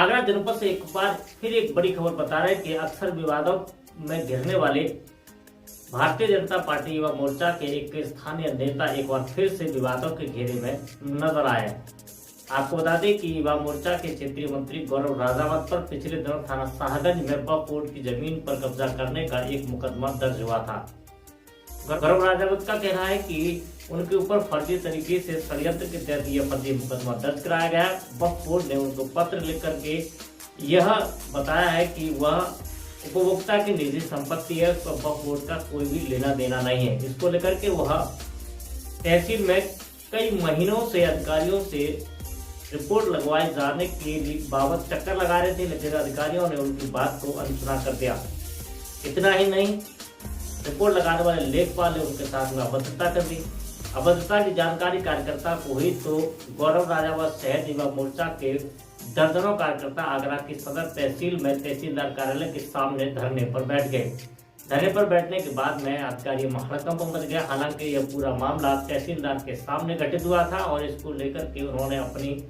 आगरा जनपद से एक बार फिर एक बड़ी खबर बता रहे हैं कि अक्सर विवादों में घिरने वाले भारतीय जनता पार्टी युवा मोर्चा के एक स्थानीय नेता एक बार फिर से विवादों के घेरे में नजर आए। आपको बता दें कि युवा मोर्चा के क्षेत्रीय मंत्री गौरव राजावत पर पिछले दिनों थाना शाहगंज में वक्फ बोर्ड की जमीन पर कब्जा करने का एक मुकदमा दर्ज हुआ था। गौरव राजावत का कहना है कि उनके ऊपर फर्जी तरीके से षड्यंत्र के तहत यह फर्जी मुकदमा दर्ज कराया गया। वक्फ बोर्ड ने उनको पत्र लिख करके यह बताया है कि वह उपभोक्ता की निजी संपत्ति है, उसका वक्फ बोर्ड का कोई भी लेना देना नहीं है। इसको लेकर के वह तहसील में कई महीनों से अधिकारियों से रिपोर्ट लगवाए जाने के बाबत चक्कर लगा रहे थे, लेकिन अधिकारियों ने उनकी बात को अनसुना कर दिया। इतना ही नहीं, रिपोर्ट लगाने वाले लेखपाल ने उनके साथ में अभद्रता कर दी। अभद्रता की जानकारी कार्यकर्ता को हुई तो गौरव राजावत सहित युवा मोर्चा के दर्जनों कार्यकर्ता आगरा की सदर तहसील में तहसीलदार कार्यालय के सामने धरने पर बैठ गए। धरने पर बैठने के बाद में अधिकारी हड़कंप मच गया। हालांकि यह पूरा मामला तहसीलदार के सामने घटित हुआ था और इसको लेकर के उन्होंने अपनी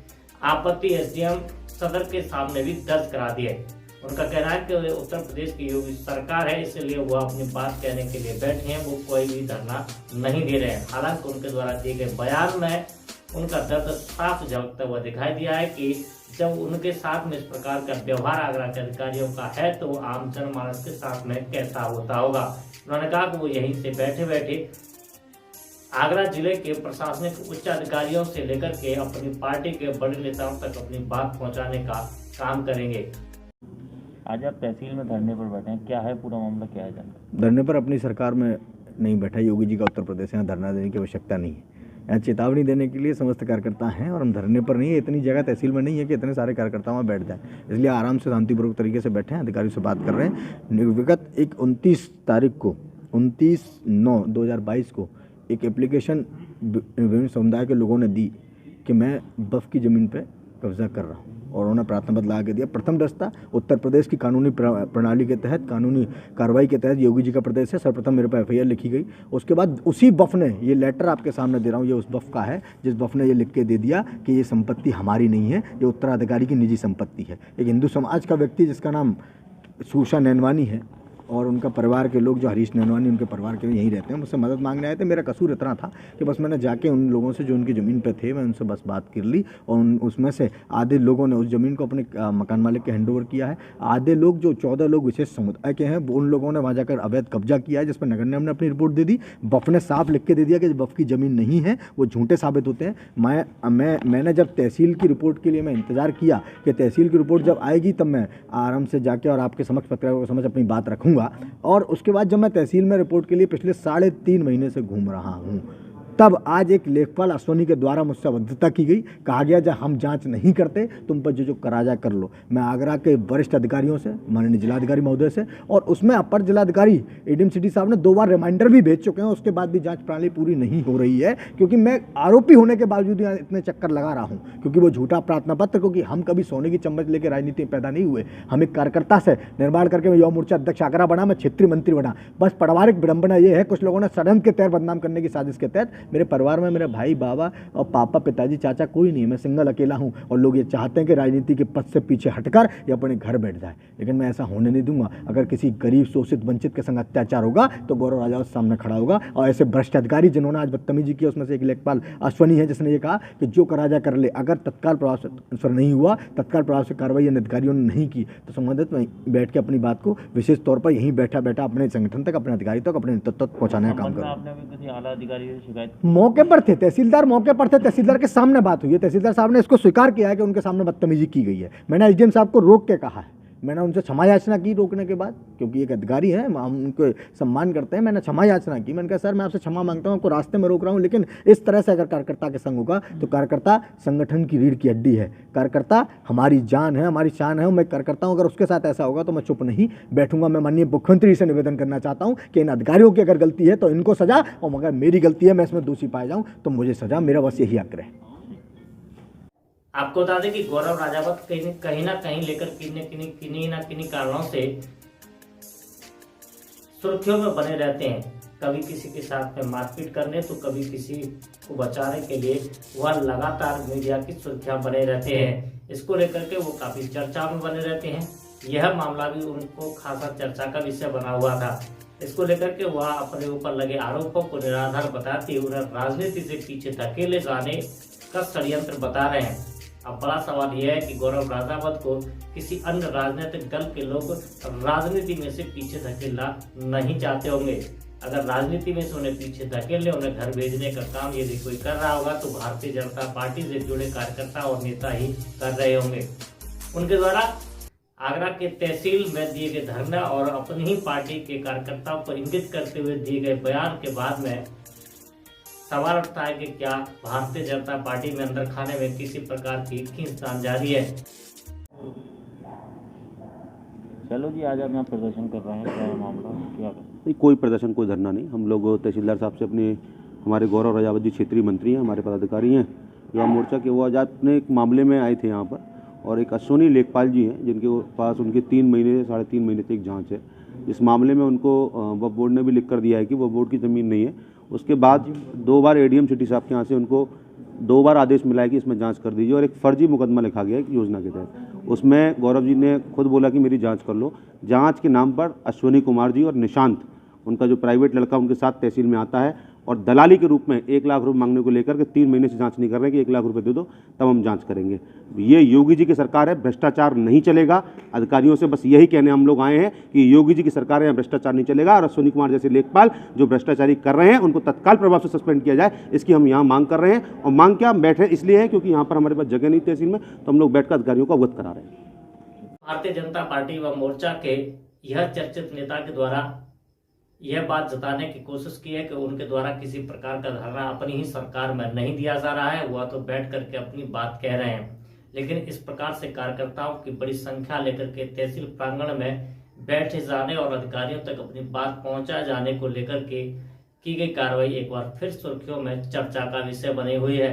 आपत्ति एसडीएम सदर के सामने भी दर्ज करा दी है। उनका कहना है कि उत्तर प्रदेश की योगी सरकार है, इसलिए वो अपनी बात कहने के लिए बैठे हैं, वो कोई भी धरना नहीं दे रहे हैं। हालांकि उनके द्वारा दिए गए बयान में उनका दर्द साफ झलकता हुआ दिखाई दिया है कि जब उनके साथ में इस प्रकार का व्यवहार आगरा के अधिकारियों का है तो आम जनमानस के साथ में कैसा होता होगा। उन्होंने कहा कि वो यहीं से बैठे बैठे आगरा जिले के प्रशासनिक उच्च अधिकारियों से लेकर के अपनी पार्टी के बड़े नेताओं तक अपनी बात पहुंचाने का काम करेंगे। आज आप तहसील में धरने पर बैठे हैं, क्या है पूरा मामला, क्या है जानकारी? धरने पर अपनी सरकार में नहीं बैठा योगी जी का उत्तर प्रदेश, यहाँ धरना देने की आवश्यकता नहीं है। यहाँ चेतावनी देने के लिए समस्त कार्यकर्ता हैं और हम धरने पर नहीं है। इतनी जगह तहसील में नहीं है कि इतने सारे कार्यकर्ता वहाँ बैठ जाएं, इसलिए आराम से शांतिपूर्वक तरीके से बैठे हैं, अधिकारियों से बात कर रहे हैं। विगत 29 तारीख को 29/9/2022 को एक एप्लीकेशन विभिन्न समुदाय के लोगों ने दी कि मैं वक्फ की ज़मीन पर कब्जा कर रहा हूँ और उन्होंने प्रार्थना पत्र ला के दिया। प्रथम दस्ता उत्तर प्रदेश की कानूनी प्रणाली के तहत, कानूनी कार्रवाई के तहत योगी जी का प्रदेश है। सर्वप्रथम मेरे पर एफआईआर लिखी गई। उसके बाद उसी वफ़ ने, ये लेटर आपके सामने दे रहा हूँ, ये उस वफ़ का है जिस वफ़ ने ये लिख के दे दिया कि ये संपत्ति हमारी नहीं है, ये उत्तराधिकारी की निजी संपत्ति है। एक हिंदू समाज का व्यक्ति जिसका नाम सुषा नैनवानी है और उनका परिवार के लोग जो हरीश नैनवानी उनके परिवार के यहीं रहते हैं, मुझसे मदद मांगने आए थे। मेरा कसूर इतना था कि बस मैंने जाके उन लोगों से जो उनकी ज़मीन पे थे, मैं उनसे बस बात कर ली और उसमें से आधे लोगों ने उस ज़मीन को अपने मकान मालिक के हैंड ओवर किया है। आधे लोग जो 14 लोग विशेष समुदाय के हैं वो उन लोगों ने वहाँ जाकर अवैध कब्जा किया है, जिस पर नगर निगम ने अपनी रिपोर्ट दे दी। वफ़ ने साफ लिख के दे दिया कि वफ़ की ज़मीन नहीं है, वो झूठे साबित होते हैं। मैंने जब तहसील की रिपोर्ट के लिए मैं इंतज़ार किया कि तहसील की रिपोर्ट जब आएगी तब मैं आराम से जाके और आपके समक्ष पत्रकारों को समझ अपनी बात रखूँगा। और उसके बाद जब मैं तहसील में रिपोर्ट के लिए पिछले 3.5 महीने से घूम रहा हूँ, तब आज एक लेखपाल अश्वनी के द्वारा मुझसे अभद्रता की गई। कहा गया जब हम जांच नहीं करते तुम पर जो करा जा कर लो। मैं आगरा के वरिष्ठ अधिकारियों से, माननीय जिलाधिकारी महोदय से और उसमें अपर जिलाधिकारी एडीएम सिटी साहब ने 2 बार रिमाइंडर भी भेज चुके हैं। उसके बाद भी जांच प्रणाली पूरी नहीं हो रही है, क्योंकि मैं आरोपी होने के बावजूद यहाँ इतने चक्कर लगा रहा हूँ, क्योंकि वो झूठा प्रार्थना पत्र, क्योंकि हम कभी सोने की चम्मच लेकर राजनीति में पैदा नहीं हुए। हम एक कार्यकर्ता से निर्माण करके मैं युवा मोर्चा अध्यक्ष आगरा बना, मैं क्षेत्रीय मंत्री बना। बस पारिवारिक विडंबना ये है, कुछ लोगों ने षड्यंत्र के तहत बदनाम करने की साजिश के तहत मेरे परिवार में मेरे भाई, बाबा और पापा, पिताजी, चाचा कोई नहीं है। मैं सिंगल अकेला हूं और लोग ये चाहते हैं कि राजनीति के पद से पीछे हटकर ये अपने घर बैठ जाए, लेकिन मैं ऐसा होने नहीं दूंगा। अगर किसी गरीब, शोषित, वंचित के संग अत्याचार होगा तो गौरव राजावत सामने खड़ा होगा। और ऐसे भ्रष्ट अधिकारी जिन्होंने आज बदतमीजी की, उसमें से एक लेखपाल अश्वनी है जिसने ये कहा कि जो करा जा कर ले। अगर तत्काल प्रभाव से नहीं हुआ, तत्काल प्रभाव से कार्रवाई अधिकारियों ने नहीं की तो संबंधित में बैठ के अपनी बात को विशेष तौर पर यहीं बैठा बैठा अपने संगठन तक, अपने अधिकारी तक, अपने नेतृत्व तक पहुंचाने का काम करें। आपने भी किसी आला अधिकारी से शिकायत? मौके पर थे, तहसीलदार मौके पर थे, तहसीलदार के सामने बात हुई है। तहसीलदार साहब ने इसको स्वीकार किया है कि उनके सामने बदतमीजी की गई है। मैंने एसडीएम साहब को रोक के कहा है, मैंने उनसे क्षमा याचना की रोकने के बाद, क्योंकि एक अधिकारी है, हम उनको सम्मान करते हैं। मैंने क्षमा याचना की, मैंने कहा सर मैं आपसे क्षमा मांगता हूँ, आपको रास्ते में रोक रहा हूँ, लेकिन इस तरह से अगर कार्यकर्ता के संग होगा तो कार्यकर्ता संगठन की रीढ़ की हड्डी है, कार्यकर्ता हमारी जान है, हमारी शान है। मैं कार्यकर्ता हूँ, अगर उसके साथ ऐसा होगा तो मैं चुप नहीं बैठूंगा। मैं माननीय मुख्यमंत्री से निवेदन करना चाहता हूँ कि इन अधिकारियों की अगर गलती है तो इनको सजा, और अगर मेरी गलती है, मैं इसमें दोषी पाया जाऊँ तो मुझे सजा। मेरा बस यही आग्रह है। आपको बता दें कि गौरव राजावत कहीं ना कहीं लेकर किन्हीं कारणों से सुर्खियों में बने रहते हैं। कभी किसी के साथ में मारपीट करने तो कभी किसी को बचाने के लिए वह लगातार मीडिया की सुर्खियां बने रहते हैं। इसको लेकर के वो काफी चर्चा में बने रहते हैं। यह मामला भी उनको खासा चर्चा का विषय बना हुआ था। इसको लेकर के वह अपने ऊपर लगे आरोपों को निराधार बताते हुए उन्हें राजनीति से पीछे धकेले जाने का षड्यंत्र बता रहे हैं। अब बड़ा सवाल यह है कि गौरव राजावत को किसी अन्य राजनीतिक दल के लोग राजनीति में से पीछे धकेलना नहीं चाहते होंगे। अगर राजनीति में से उन्हें पीछे धकेलने, उन्हें घर भेजने का काम यदि कोई कर रहा होगा तो भारतीय जनता पार्टी से जुड़े कार्यकर्ता और नेता ही कर रहे होंगे। उनके द्वारा आगरा के तहसील में दिए गए धरना और अपनी ही पार्टी के कार्यकर्ताओं को इंगित करते हुए दिए गए बयान के बाद में सवाल उठता है कि क्या भारतीय जनता पार्टी में अंदर खाने में किसी प्रकार की खींचतान जारी है। चलो जी, आज आप यहाँ प्रदर्शन कर रहे हैं, क्या है मामला, क्या नहीं, कोई प्रदर्शन, कोई धरना नहीं। हम लोग तहसीलदार साहब से अपने, हमारे गौरव राजावत जी क्षेत्रीय मंत्री हैं, हमारे पदाधिकारी हैं युवा मोर्चा के, वो आज अपने एक मामले में आए थे यहाँ पर। और एक अश्विनी लेखपाल जी हैं जिनके पास उनके 3 महीने से 3.5 महीने से एक जाँच है। इस मामले में उनको वक्फ बोर्ड ने भी लिख कर दिया है कि वक्फ बोर्ड की ज़मीन नहीं है। उसके बाद 2 बार एडीएम सिटी साहब के यहाँ से उनको 2 बार आदेश मिला है कि इसमें जांच कर दीजिए, और एक फर्जी मुकदमा लिखा गया है एक योजना के तहत। उसमें गौरव जी ने खुद बोला कि मेरी जांच कर लो। जांच के नाम पर अश्विनी कुमार जी और निशांत, उनका जो प्राइवेट लड़का उनके साथ तहसील में आता है, और दलाली के रूप में 1 लाख रुपये मांगने को लेकर के 3 महीने से जांच नहीं कर रहे कि 1 लाख रुपये दे दो तब हम जांच करेंगे। ये योगी जी की सरकार है, भ्रष्टाचार नहीं चलेगा। अधिकारियों से बस यही कहने हम लोग आए हैं कि योगी जी की सरकार है, यहाँ भ्रष्टाचार नहीं चलेगा, और अश्विनी कुमार जैसे लेखपाल जो भ्रष्टाचारी कर रहे हैं उनको तत्काल प्रभाव से सस्पेंड किया जाए, इसकी हम यहाँ मांग कर रहे हैं। और मांग क्या, बैठे इसलिए है क्योंकि यहाँ पर हमारे पास जगह नहीं तहसील में, तो हम लोग बैठकर अधिकारियों को अवगत करा रहे हैं। भारतीय जनता पार्टी व मोर्चा के यह चर्चित नेता के द्वारा यह बात जताने की कोशिश की है कि उनके द्वारा किसी प्रकार का धरना अपनी ही सरकार में नहीं दिया जा रहा है, वह तो बैठ करके अपनी बात कह रहे हैं। लेकिन इस प्रकार से कार्यकर्ताओं की बड़ी संख्या लेकर के तहसील प्रांगण में बैठे जाने और अधिकारियों तक अपनी बात पहुंचा जाने को लेकर के की गई कार्रवाई एक बार फिर सुर्खियों में चर्चा का विषय बनी हुई है।